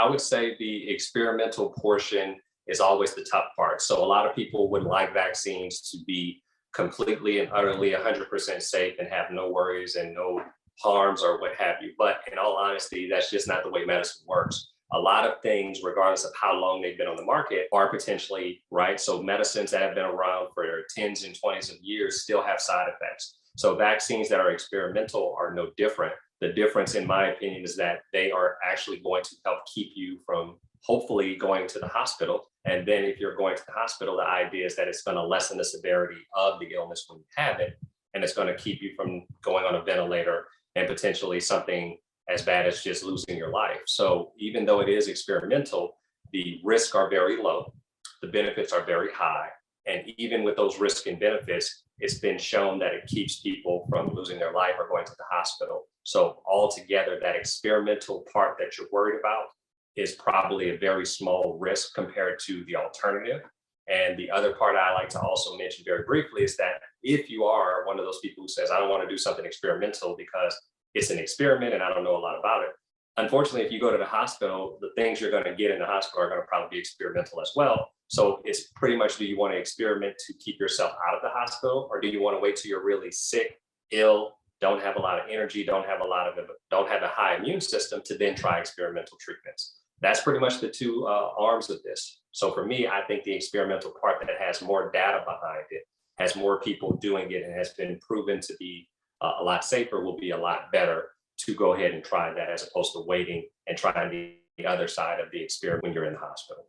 I would say the experimental portion is always the tough part. So a lot of people would like vaccines to be completely and utterly 100% safe and have no worries and no harms or what have you. But in all honesty, that's just not the way medicine works. A lot of things, regardless of how long they've been on the market, are potentially right. So medicines that have been around for tens and 20s of years still have side effects. So vaccines that are experimental are no different. The difference, in my opinion, is that they are actually going to help keep you from hopefully going to the hospital. And then if you're going to the hospital, the idea is that it's going to lessen the severity of the illness when you have it. And it's going to keep you from going on a ventilator and potentially something as bad as just losing your life. So even though it is experimental, the risks are very low, the benefits are very high. And even with those risks and benefits, it's been shown that it keeps people from losing their life or going to the hospital. So altogether, that experimental part that you're worried about is probably a very small risk compared to the alternative. And the other part I like to also mention very briefly is that if you are one of those people who says, I don't want to do something experimental because it's an experiment and I don't know a lot about it. Unfortunately, if you go to the hospital, the things you're going to get in the hospital are going to probably be experimental as well. So it's pretty much, do you want to experiment to keep yourself out of the hospital, or do you want to wait till you're really sick, ill, don't have a lot of energy, don't have a high immune system to then try experimental treatments? That's pretty much the two arms of this. So for me, I think the experimental part that has more data behind it, has more people doing it, and has been proven to be a lot safer, will be a lot better to go ahead and try that, as opposed to waiting and trying the other side of the experiment when you're in the hospital.